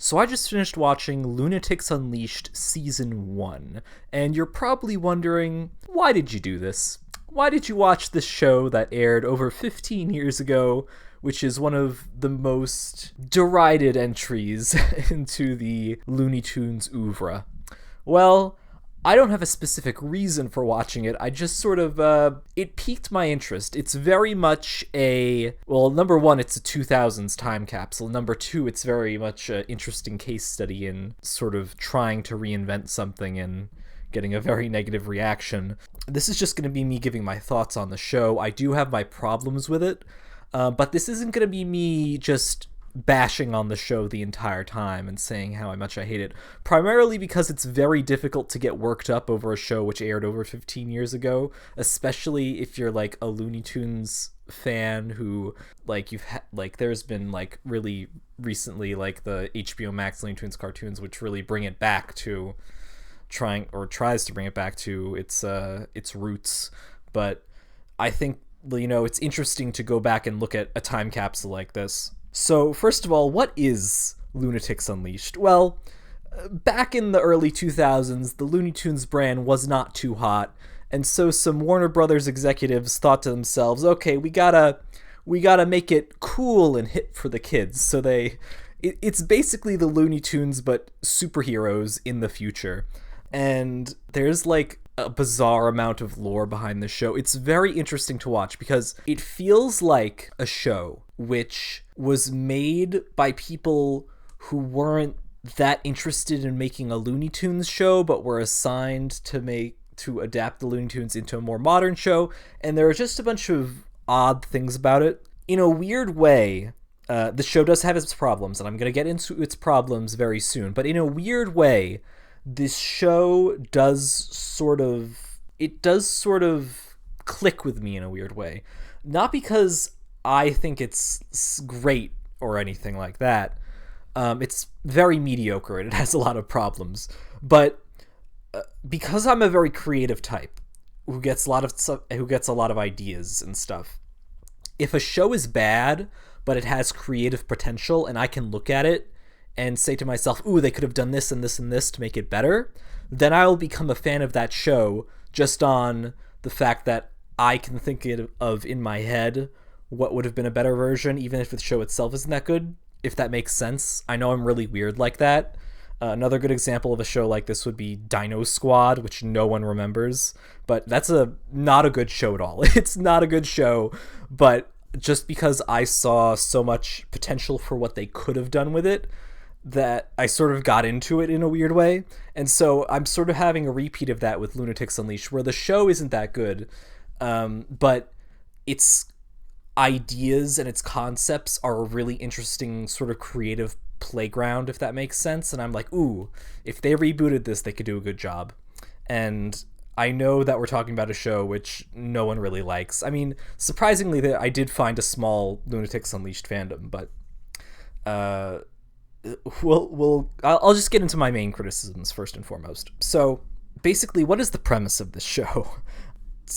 So I just finished watching Loonatics Unleashed Season 1, and you're probably wondering, why did you do this? Why did you watch this show that aired over 15 years ago, which is one of the most derided entries into the Looney Tunes oeuvre? Well, I don't have a specific reason for watching it. I just sort of, it piqued my interest. It's very much well, number one, it's a 2000s time capsule. Number two, it's very much an interesting case study in sort of trying to reinvent something and getting a very negative reaction. This is just going to be me giving my thoughts on the show. I do have my problems with it, but this isn't going to be me just bashing on the show the entire time and saying how much I hate it, primarily because it's very difficult to get worked up over a show which aired over 15 years ago, especially if you're like a Looney Tunes fan who like there's been like really recently like the HBO Max Looney Tunes cartoons which really bring it back to tries to bring it back to its roots. But I think, you know, it's interesting to go back and look at a time capsule like this. So, first of all, what is Loonatics Unleashed? Well, back in the early 2000s, the Looney Tunes brand was not too hot, and so some Warner Brothers executives thought to themselves, okay, we gotta make it cool and hip for the kids. So it's basically the Looney Tunes, but superheroes in the future. And there's like a bizarre amount of lore behind the show. It's very interesting to watch because it feels like a show which was made by people who weren't that interested in making a Looney Tunes show, but were assigned to adapt the Looney Tunes into a more modern show. And there are just a bunch of odd things about it. In a weird way, the show does have its problems, and I'm going to get into its problems very soon. But in a weird way, this show does sort of click with me in a weird way. Not because I think it's great or anything like that. It's very mediocre and it has a lot of problems. But because I'm a very creative type who gets a lot of ideas and stuff, if a show is bad but it has creative potential and I can look at it and say to myself, ooh, they could have done this and this and this to make it better, then I'll become a fan of that show just on the fact that I can think of in my head what would have been a better version, even if the show itself isn't that good, if that makes sense. I know I'm really weird like that. Another good example of a show like this would be Dino Squad, which no one remembers, but that's not a good show at all. It's not a good show, but just because I saw so much potential for what they could have done with it, that I sort of got into it in a weird way. And so I'm sort of having a repeat of that with Lunatics Unleashed, where the show isn't that good, but its ideas and its concepts are a really interesting sort of creative playground, if that makes sense. And I'm like, ooh, if they rebooted this, they could do a good job. And I know that we're talking about a show which no one really likes. I mean, surprisingly, I did find a small Lunatics Unleashed fandom, but I'll just get into my main criticisms first and foremost. So basically, what is the premise of this show?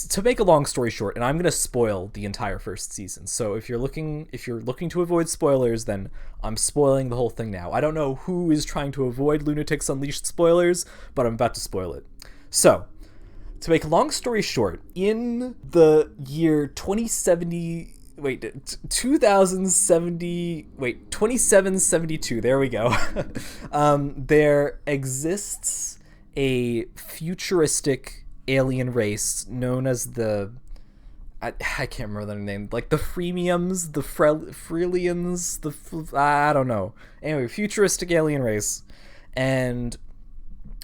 To make a long story short, and I'm going to spoil the entire first season. So if you're looking to avoid spoilers, then I'm spoiling the whole thing now. I don't know who is trying to avoid Lunatics Unleashed spoilers, but I'm about to spoil it. So, to make a long story short, in the year 2772, there we go. There exists a futuristic alien race known as I can't remember their name, like the Freemiums, the Freelians, I don't know. Anyway, futuristic alien race, and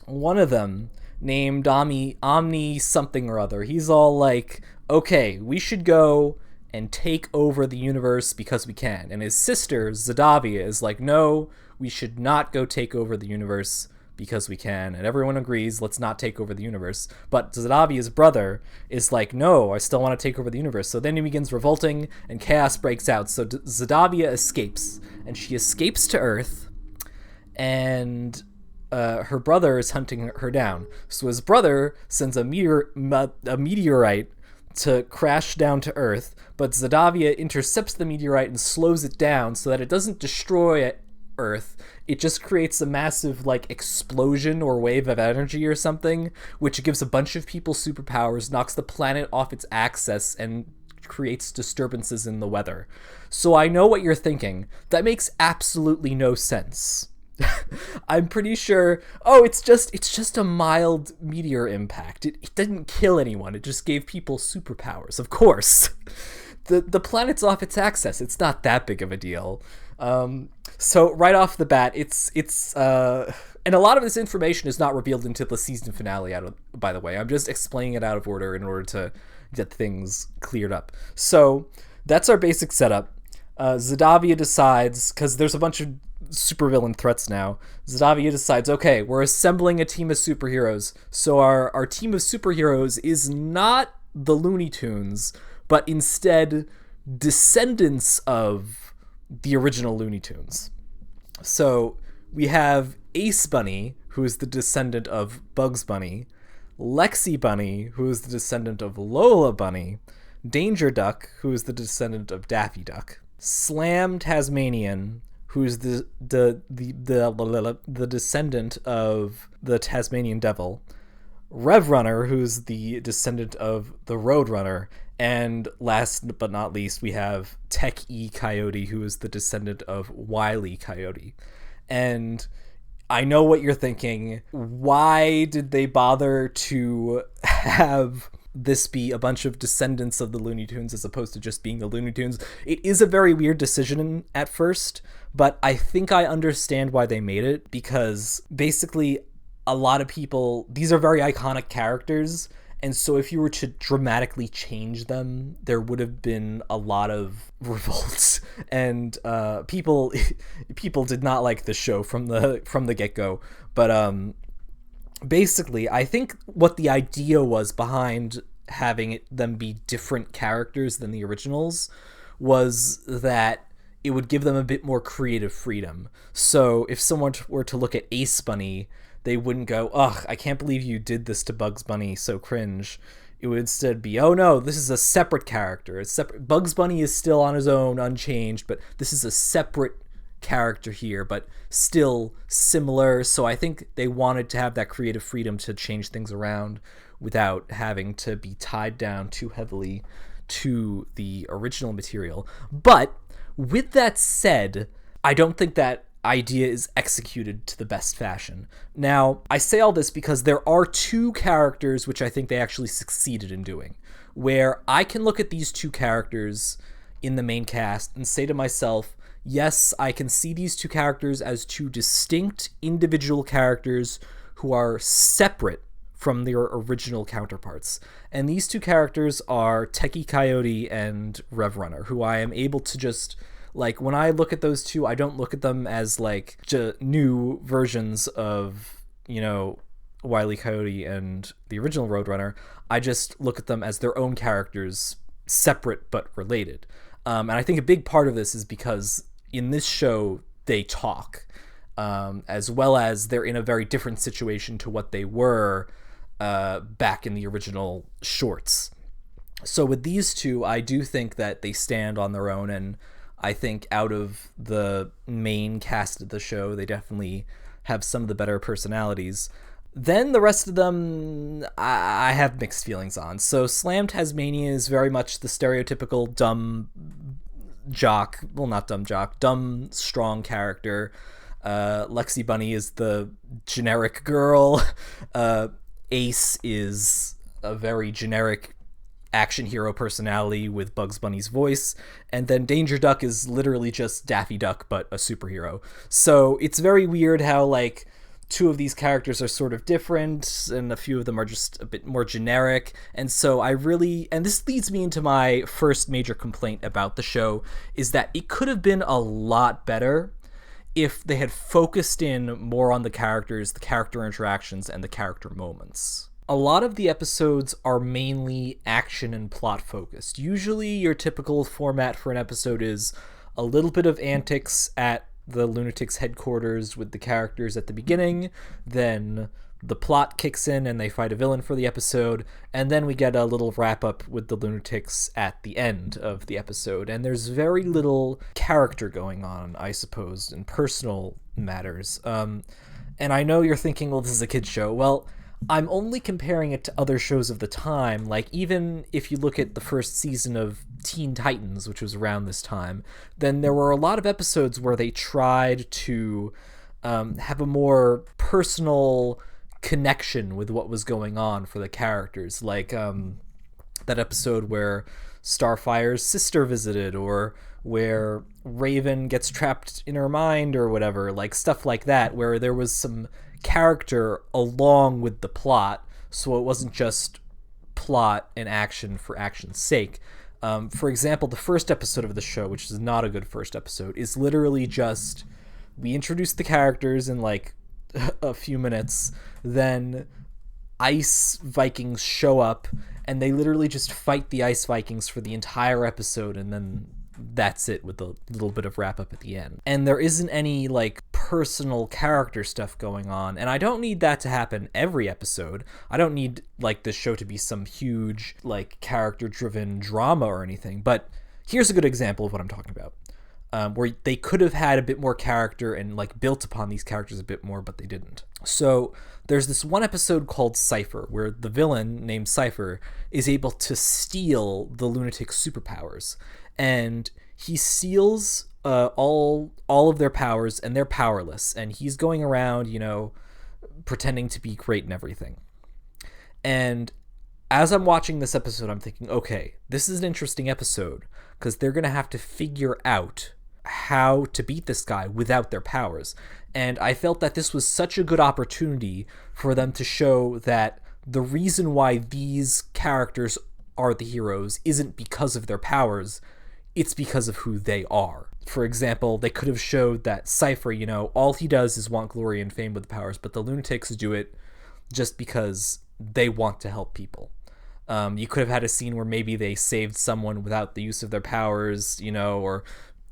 one of them, named Omni something or other, he's all like, okay, we should go and take over the universe because we can. And his sister, Zadavia, is like, no, we should not go take over the universe because we can. And everyone agrees, let's not take over the universe. But Zadavia's brother is like, no, I still want to take over the universe. So then he begins revolting and chaos breaks out. So Zadavia escapes, and she escapes to Earth, and her brother is hunting her down. So his brother sends a meteorite to crash down to Earth, but Zadavia intercepts the meteorite and slows it down so that it doesn't destroy Earth, it just creates a massive like explosion or wave of energy or something, which gives a bunch of people superpowers, knocks the planet off its axis, and creates disturbances in the weather. So I know what you're thinking. That makes absolutely no sense. I'm pretty sure, it's just a mild meteor impact. It didn't kill anyone. It just gave people superpowers. Of course. The planet's off its axis. It's not that big of a deal. So right off the bat, it's and a lot of this information is not revealed until the season finale, by the way. I'm just explaining it out of order in order to get things cleared up. So that's our basic setup. Zadavia decides, because there's a bunch of supervillain threats now, Zadavia decides, okay, we're assembling a team of superheroes. So our team of superheroes is not the Looney Tunes, but instead descendants of the original Looney Tunes. So we have Ace Bunny, who is the descendant of Bugs Bunny, Lexi Bunny, who is the descendant of Lola Bunny, Danger Duck, who is the descendant of Daffy Duck, Slam Tasmanian, who is the descendant of the Tasmanian Devil, Rev Runner, who's the descendant of the Road Runner, and last but not least, we have Tech E Coyote, who is the descendant of Wile E. Coyote. And I know what you're thinking. Why did they bother to have this be a bunch of descendants of the Looney Tunes as opposed to just being the Looney Tunes? It is a very weird decision at first, but I think I understand why they made it, because basically a lot of people, these are very iconic characters, and so if you were to dramatically change them, there would have been a lot of revolts, and people did not like the show from the get-go. But basically, I think what the idea was behind having them be different characters than the originals was that it would give them a bit more creative freedom. So if someone were to look at Ace Bunny, they wouldn't go, ugh, I can't believe you did this to Bugs Bunny, so cringe. It would instead be, oh no, this is a separate character. It's separate. Bugs Bunny is still on his own, unchanged, but this is a separate character here, but still similar. So I think they wanted to have that creative freedom to change things around without having to be tied down too heavily to the original material. But with that said, I don't think that idea is executed to the best fashion. Now, I say all this because there are two characters which I think they actually succeeded in doing, where I can look at these two characters in the main cast and say to myself, yes, I can see these two characters as two distinct individual characters who are separate from their original counterparts. And these two characters are Techie Coyote and Rev Runner, who I am able to just, like, when I look at those two, I don't look at them as, like, new versions of, you know, Wile E. Coyote and the original Roadrunner. I just look at them as their own characters, separate but related. And I think a big part of this is because in this show, they talk, as well as they're in a very different situation to what they were back in the original shorts. So with these two, I do think that they stand on their own, and I think out of the main cast of the show, they definitely have some of the better personalities. Then the rest of them, I have mixed feelings on. So Slam Tasmania is very much the stereotypical dumb jock. Well, not dumb jock. Dumb, strong character. Lexi Bunny is the generic girl. Ace is a very generic action hero personality with Bugs Bunny's voice, and then Danger Duck is literally just Daffy Duck but a superhero. So it's very weird how, like, two of these characters are sort of different and a few of them are just a bit more generic. And so and this leads me into my first major complaint about the show, is that it could have been a lot better if they had focused in more on the characters, the character interactions, and the character moments. A lot of the episodes are mainly action and plot focused. Usually your typical format for an episode is a little bit of antics at the Lunatics headquarters with the characters at the beginning, then the plot kicks in and they fight a villain for the episode, and then we get a little wrap up with the Lunatics at the end of the episode. And there's very little character going on, I suppose, in personal matters. And I know you're thinking, well, this is a kid's show. Well, I'm only comparing it to other shows of the time. Like, even if you look at the first season of Teen Titans, which was around this time, then there were a lot of episodes where they tried to have a more personal connection with what was going on for the characters, like that episode where Starfire's sister visited, or where Raven gets trapped in her mind, or whatever, like stuff like that, where there was some character along with the plot, so it wasn't just plot and action for action's sake. For example, the first episode of the show, which is not a good first episode, is literally just, we introduce the characters in like a few minutes, then Ice Vikings show up, and they literally just fight the Ice Vikings for the entire episode, and then that's it, with a little bit of wrap up at the end. And there isn't any like personal character stuff going on, and I don't need that to happen every episode. I don't need like this show to be some huge like character driven drama or anything, but here's a good example of what I'm talking about. Where they could have had a bit more character and like built upon these characters a bit more, but they didn't. So there's this one episode called Cypher, where the villain named Cypher is able to steal the lunatic superpowers, and he steals all of their powers, and they're powerless, and he's going around, you know, pretending to be great and everything. And as I'm watching this episode, I'm thinking, okay, this is an interesting episode, because they're going to have to figure out how to beat this guy without their powers. And I felt that this was such a good opportunity for them to show that the reason why these characters are the heroes isn't because of their powers, it's because of who they are. For example, they could have showed that Cypher, you know, all he does is want glory and fame with the powers, but the Lunatics do it just because they want to help people. You could have had a scene where maybe they saved someone without the use of their powers, you know, or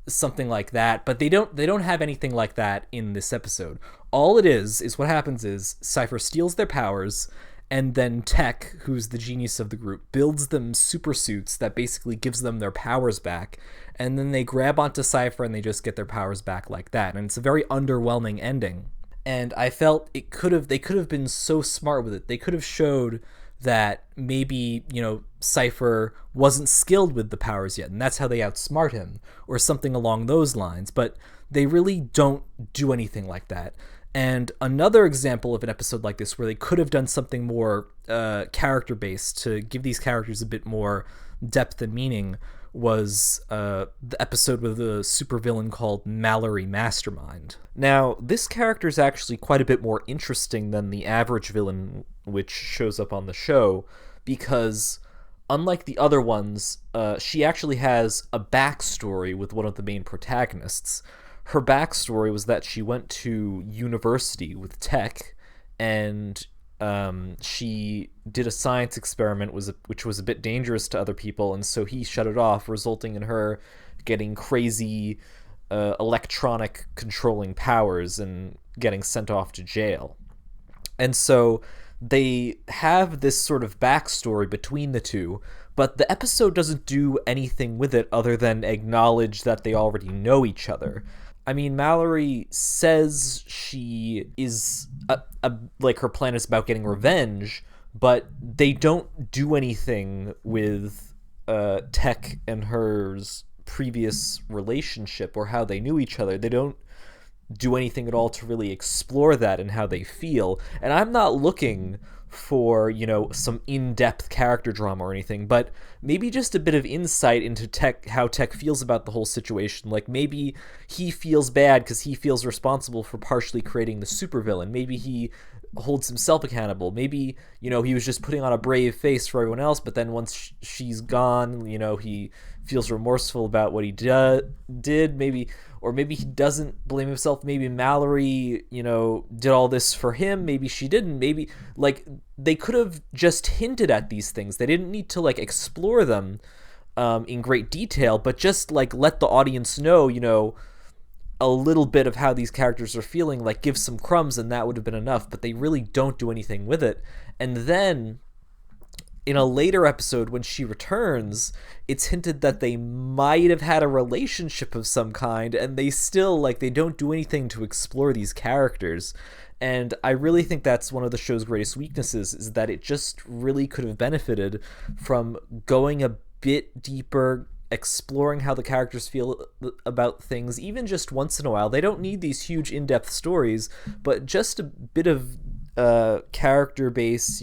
something like that, but they don't have anything like that in this episode. All it is what happens is Cypher steals their powers, and then Tech, who's the genius of the group, builds them super suits that basically gives them their powers back, and then they grab onto Cypher and they just get their powers back like that. And it's a very underwhelming ending. And I felt they could have been so smart with it. They could have showed that maybe, you know, Cypher wasn't skilled with the powers yet, and that's how they outsmart him, or something along those lines, but they really don't do anything like that. And another example of an episode like this where they could have done something more character-based to give these characters a bit more depth and meaning was the episode with a supervillain called Mallory Mastermind. Now, this character is actually quite a bit more interesting than the average villain which shows up on the show, because unlike the other ones, she actually has a backstory with one of the main protagonists. Her backstory was that she went to university with Tech, and she did a science experiment which was a bit dangerous to other people, and so he shut it off, resulting in her getting crazy electronic controlling powers and getting sent off to jail. And so they have this sort of backstory between the two, but the episode doesn't do anything with it other than acknowledge that they already know each other. I mean, Mallory says she is like her plan is about getting revenge, but they don't do anything with Tech and her's previous relationship or how they knew each other. They don't do anything at all to really explore that and how they feel. And I'm not looking for, you know, some in-depth character drama or anything, but maybe just a bit of insight into Tech, how Tech feels about the whole situation. Like, maybe he feels bad because he feels responsible for partially creating the supervillain. Maybe he holds himself accountable. Maybe, you know, he was just putting on a brave face for everyone else, but then once she's gone, you know, he feels remorseful about what he did. Maybe, or maybe he doesn't blame himself. Maybe Mallory, you know, did all this for him. Maybe she didn't. Maybe, like, they could have just hinted at these things. They didn't need to, like, explore them in great detail, but just, like, let the audience know, you know, a little bit of how these characters are feeling, like give some crumbs and that would have been enough, but they really don't do anything with it. And then in a later episode when she returns, it's hinted that they might have had a relationship of some kind, and they still, like, they don't do anything to explore these characters. And I really think that's one of the show's greatest weaknesses, is that it just really could have benefited from going a bit deeper, exploring how the characters feel about things, even just once in a while. They don't need these huge in-depth stories, but just a bit of character base,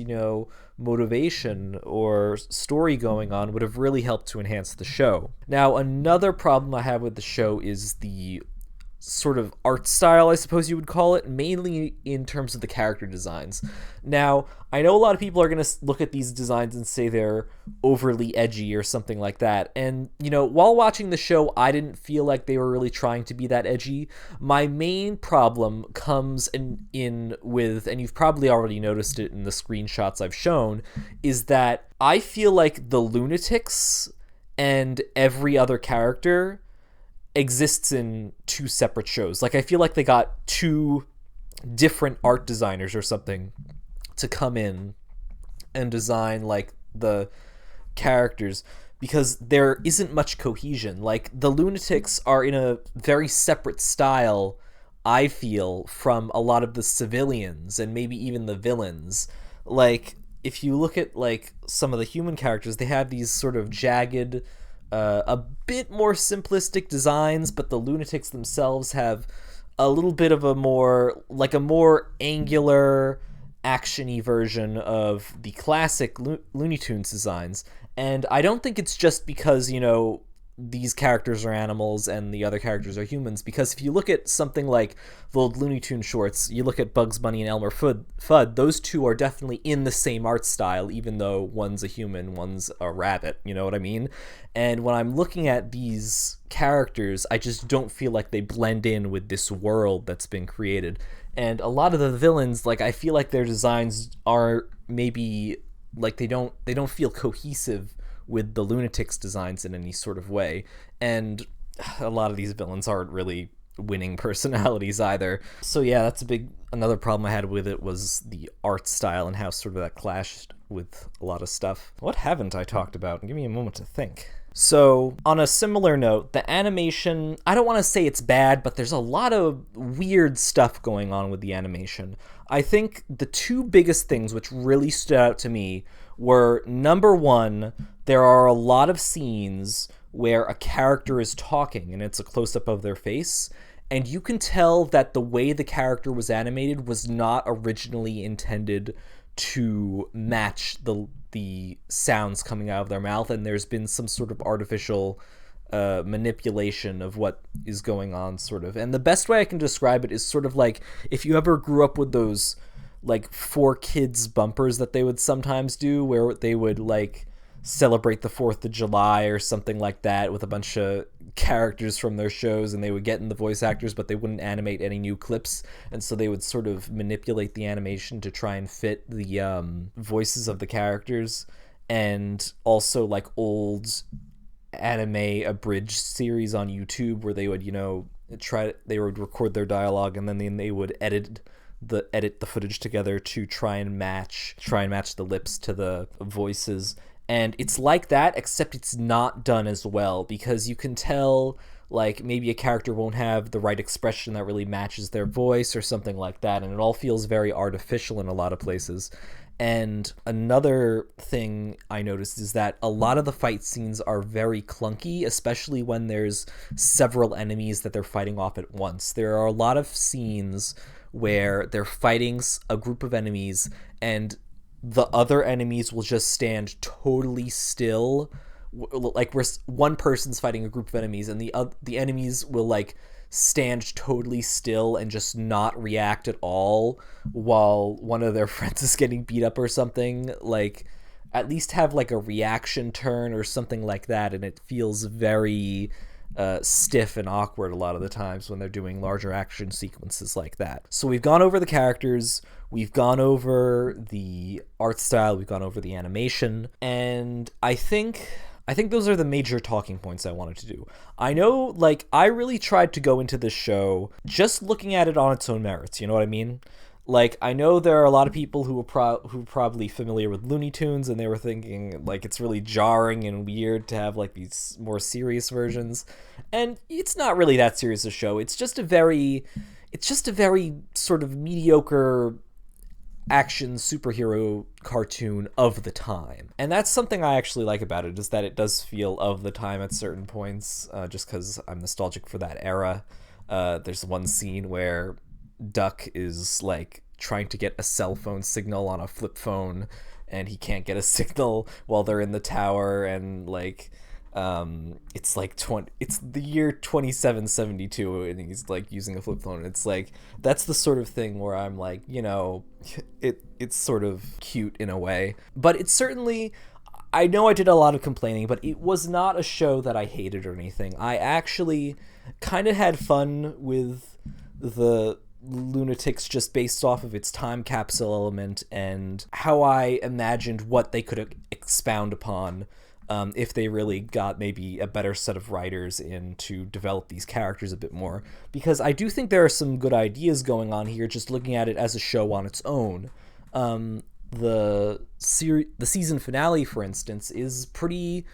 motivation or story going on would have really helped to enhance the show. Now, another problem I have with the show is the sort of art style, I suppose you would call it, mainly in terms of the character designs. Now, I know a lot of people are going to look at these designs and say they're overly edgy or something like that. And, while watching the show, I didn't feel like they were really trying to be that edgy. My main problem comes in with, and you've probably already noticed it in the screenshots I've shown, is that I feel like the Lunatics and every other character exists in two separate shows. Like, I feel like they got two different art designers or something to come in and design, like, the characters, because there isn't much cohesion. Like, the Lunatics are in a very separate style, I feel, from a lot of the civilians and maybe even the villains. Like, if you look at, like, some of the human characters, they have these sort of jagged, a bit more simplistic designs, but the Lunatics themselves have a little bit of a more angular, action-y version of the classic Looney Tunes designs. And I don't think it's just because, these characters are animals and the other characters are humans, because if you look at something like the old Looney Tunes shorts, you look at Bugs Bunny and Elmer Fudd, those two are definitely in the same art style, even though one's a human, one's a rabbit, you know what I mean? And when I'm looking at these characters, I just don't feel like they blend in with this world that's been created. And a lot of the villains, like, I feel like their designs are maybe, like, they don't feel cohesive with the Lunatics designs in any sort of way. And a lot of these villains aren't really winning personalities either. So yeah, that's another problem I had with it, was the art style and how sort of that clashed with a lot of stuff. What haven't I talked about? Give me a moment to think. So, on a similar note, the animation, I don't want to say it's bad, but there's a lot of weird stuff going on with the animation. I think the two biggest things which really stood out to me were, number one, there are a lot of scenes where a character is talking and it's a close-up of their face, and you can tell that the way the character was animated was not originally intended to match the sounds coming out of their mouth, and there's been some sort of artificial manipulation of what is going on, sort of. And the best way I can describe it is sort of like if you ever grew up with those, like, 4Kids bumpers that they would sometimes do, where they would, like, celebrate the 4th of July or something like that with a bunch of characters from their shows, and they would get in the voice actors, but they wouldn't animate any new clips, and so they would sort of manipulate the animation to try and fit the voices of the characters. And also, like, old anime abridged series on YouTube where they would, they would record their dialogue, and then they would edit the footage together to try and match the lips to the voices. And it's like that, except it's not done as well, because you can tell, like, maybe a character won't have the right expression that really matches their voice or something like that, and it all feels very artificial in a lot of places. And another thing I noticed is that a lot of the fight scenes are very clunky, especially when there's several enemies that they're fighting off at once. There are a lot of scenes where they're fighting a group of enemies, and the other enemies will just stand totally still, like where one person's fighting a group of enemies, and the enemies will, like, stand totally still and just not react at all while one of their friends is getting beat up or something. Like, at least have, like, a reaction turn or something like that, and it feels very stiff and awkward a lot of the times when they're doing larger action sequences like that. So we've gone over the characters, we've gone over the art style, we've gone over the animation, and I think I think those are the major talking points I wanted to do. I know, like, I really tried to go into this show just looking at it on its own merits, you know what I mean? Like, I know there are a lot of people who were probably familiar with Looney Tunes, and they were thinking, like, it's really jarring and weird to have, like, these more serious versions. And it's not really that serious a show. It's just a very sort of mediocre action superhero cartoon of the time. And that's something I actually like about it, is that it does feel of the time at certain points, just because I'm nostalgic for that era. There's one scene where Duck is like trying to get a cell phone signal on a flip phone, and he can't get a signal while they're in the tower, and like it's like it's the year 2772 and he's like using a flip phone. It's like, that's the sort of thing where I'm like, you know, it's sort of cute in a way. But it's certainly, I know I did a lot of complaining, but it was not a show that I hated or anything. I actually kind of had fun with the Lunatics just based off of its time capsule element and how I imagined what they could expound upon if they really got maybe a better set of writers in to develop these characters a bit more. Because I do think there are some good ideas going on here, just looking at it as a show on its own. The season finale, for instance, is pretty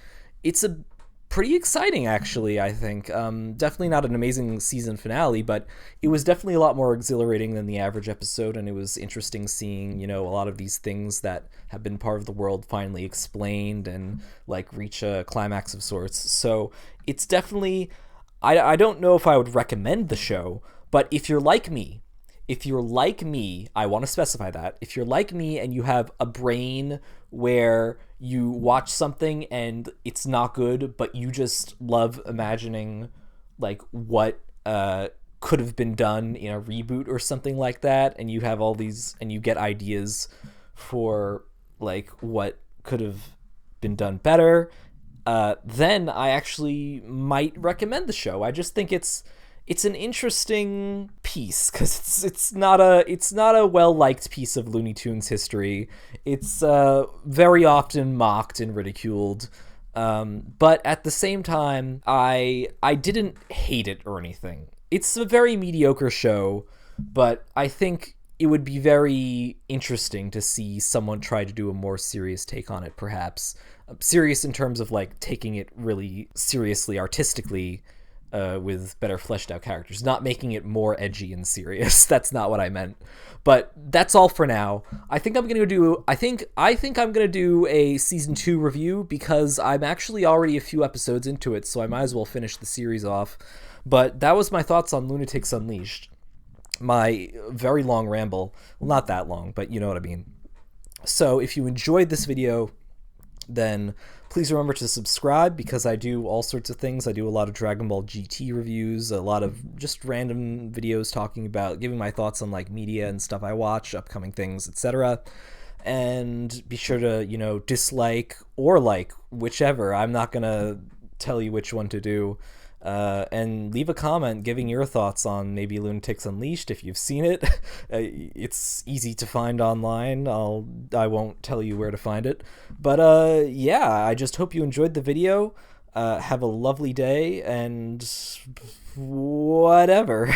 exciting, actually, I think. Definitely not an amazing season finale, but it was definitely a lot more exhilarating than the average episode, and it was interesting seeing, you know, a lot of these things that have been part of the world finally explained and, like, reach a climax of sorts. So it's definitely, I don't know if I would recommend the show, but if you're like me, I want to specify that. If you're like me and you have a brain where you watch something and it's not good, but you just love imagining like what could have been done in a reboot or something like that, and you have all these and you get ideas for like what could have been done better, then I actually might recommend the show. I just think it's an interesting piece because it's not a well-liked piece of Looney Tunes history. It's very often mocked and ridiculed, but at the same time, I didn't hate it or anything. It's a very mediocre show, but I think it would be very interesting to see someone try to do a more serious take on it, perhaps. Serious in terms of like taking it really seriously artistically, with better fleshed out characters, not making it more edgy and serious. That's not what I meant. But that's all for now. I think I'm gonna do a season 2 review because I'm actually already a few episodes into it, so I might as well finish the series off. But that was my thoughts on Lunatics Unleashed. My very long ramble. Well, not that long, but you know what I mean. So if you enjoyed this video, then please remember to subscribe, because I do all sorts of things. I do a lot of Dragon Ball GT reviews, a lot of just random videos talking about, giving my thoughts on like media and stuff I watch, upcoming things, etc. And be sure to, you know, dislike or like, whichever. I'm not gonna tell you which one to do. And leave a comment giving your thoughts on maybe Loonatics Unleashed if you've seen it. It's easy to find online. I won't tell you where to find it. But yeah, I just hope you enjoyed the video. Have a lovely day and whatever.